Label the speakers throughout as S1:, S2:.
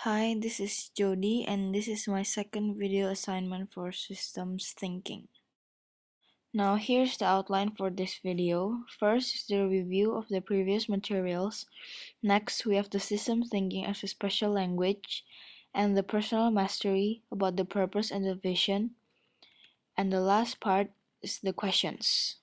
S1: Hi, this is Jody, and this is my second video assignment for systems thinking. Now here's the outline for this video. First is the review of the previous materials. Next, we have the system thinking as a special language and the personal mastery about the purpose and the vision. And the last part is the questions.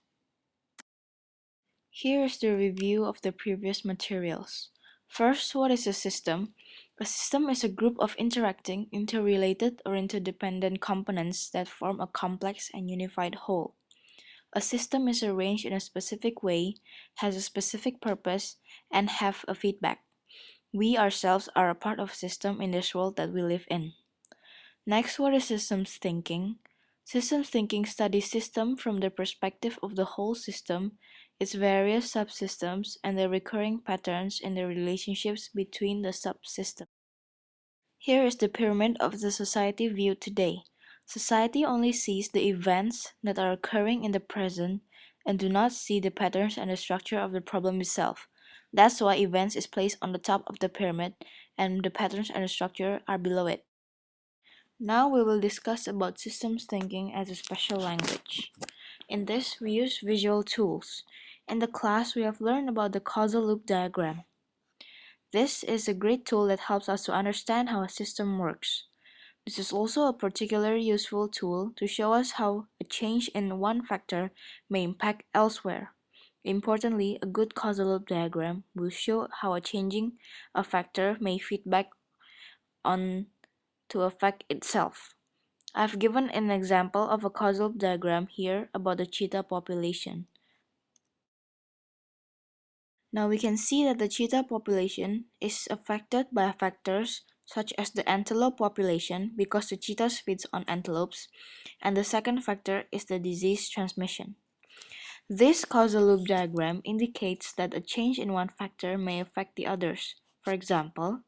S1: Here is the review of the previous materials. First, what is a system? A system is a group of interacting, interrelated, or interdependent components that form a complex and unified whole. A system is arranged in a specific way, has a specific purpose, and have a feedback. We ourselves are a part of a system in this world that we live in. Next, what is systems thinking? Systems thinking studies system from the perspective of the whole system, its various subsystems, and the recurring patterns in the relationships between the subsystems. Here is the pyramid of the society viewed today. Society only sees the events that are occurring in the present and do not see the patterns and the structure of the problem itself. That's why events is placed on the top of the pyramid and the patterns and the structure are below it. Now we will discuss about systems thinking as a special language. In this, we use visual tools. In the class, we have learned about the causal loop diagram. This is a great tool that helps us to understand how a system works. This is also a particularly useful tool to show us how a change in one factor may impact elsewhere. Importantly, a good causal loop diagram will show how a changing a factor may feedback on to affect itself. I've given an example of a causal diagram here about the cheetah population. Now we can see that the cheetah population is affected by factors such as the antelope population because the cheetahs feeds on antelopes, and the second factor is the disease transmission. This causal loop diagram indicates that a change in one factor may affect the others. For example,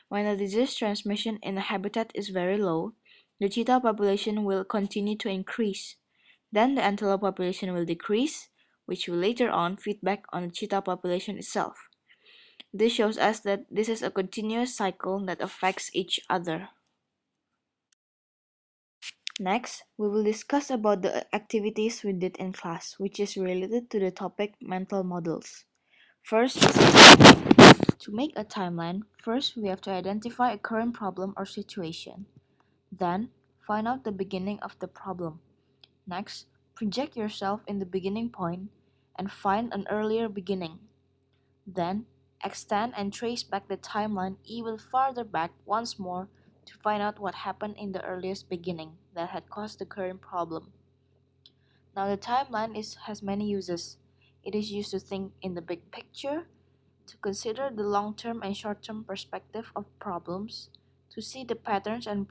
S1: when the disease transmission in a habitat is very low, the cheetah population will continue to increase. Then the antelope population will decrease, which will later on feed back on the cheetah population itself. This shows us that this is a continuous cycle that affects each other. Next, we will discuss about the activities we did in class, which is related to the topic mental models. First is a timeline. To make a timeline, first we have to identify a current problem or situation. Then, find out the beginning of the problem. Next, project yourself in the beginning point and find an earlier beginning. Then, extend and trace back the timeline even farther back once more to find out what happened in the earliest beginning that had caused the current problem. Now, the timeline has many uses. It is used to think in the big picture, to consider the long-term and short-term perspective of problems, to see the patterns of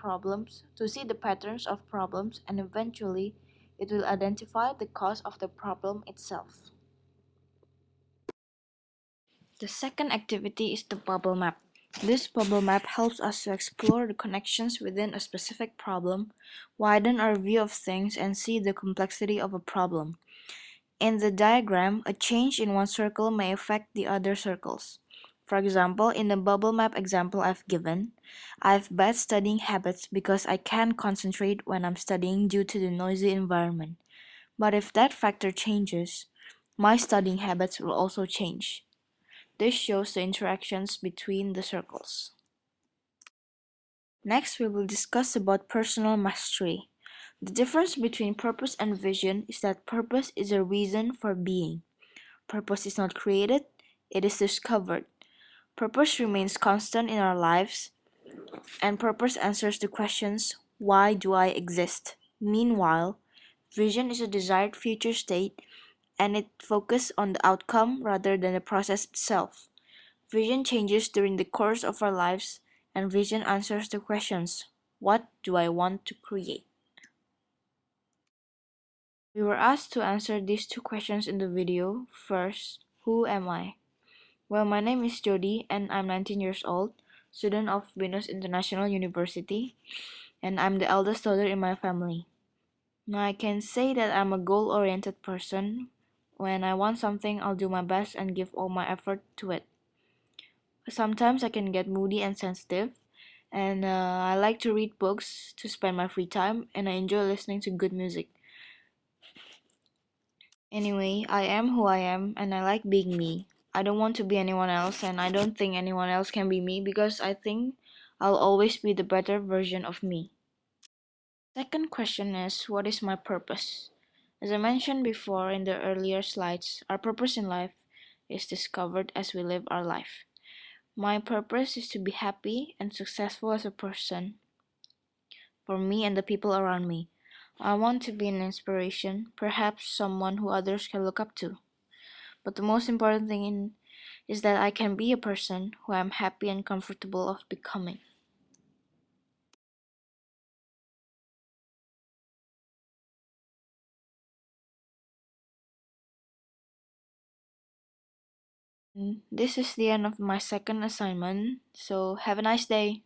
S1: problems, and eventually it will identify the cause of the problem itself. The second activity is the bubble map. This bubble map helps us to explore the connections within a specific problem, widen our view of things, and see the complexity of a problem. In the diagram, a change in one circle may affect the other circles. For example, in the bubble map example I've given, I have bad studying habits because I can't concentrate when I'm studying due to the noisy environment. But if that factor changes, my studying habits will also change. This shows the interactions between the circles. Next, we will discuss about personal mastery. The difference between purpose and vision is that purpose is a reason for being. Purpose is not created, it is discovered. Purpose remains constant in our lives, and purpose answers the questions, why do I exist? Meanwhile, vision is a desired future state, and it focuses on the outcome rather than the process itself. Vision changes during the course of our lives, and vision answers the questions, what do I want to create? We were asked to answer these two questions in the video. First, who am I? Well, my name is Jody, and I'm 19 years old, student of Venus International University, and I'm the eldest daughter in my family. Now, I can say that I'm a goal-oriented person. When I want something, I'll do my best and give all my effort to it. Sometimes I can get moody and sensitive, And I like to read books to spend my free time, and I enjoy listening to good music. Anyway, I am who I am, and I like being me. I don't want to be anyone else, and I don't think anyone else can be me because I think I'll always be the better version of me. Second question is, what is my purpose? As I mentioned before in the earlier slides, our purpose in life is discovered as we live our life. My purpose is to be happy and successful as a person for me and the people around me. I want to be an inspiration, perhaps someone who others can look up to. But the most important thing is that I can be a person who I'm happy and comfortable of becoming. This is the end of my second assignment, so have a nice day.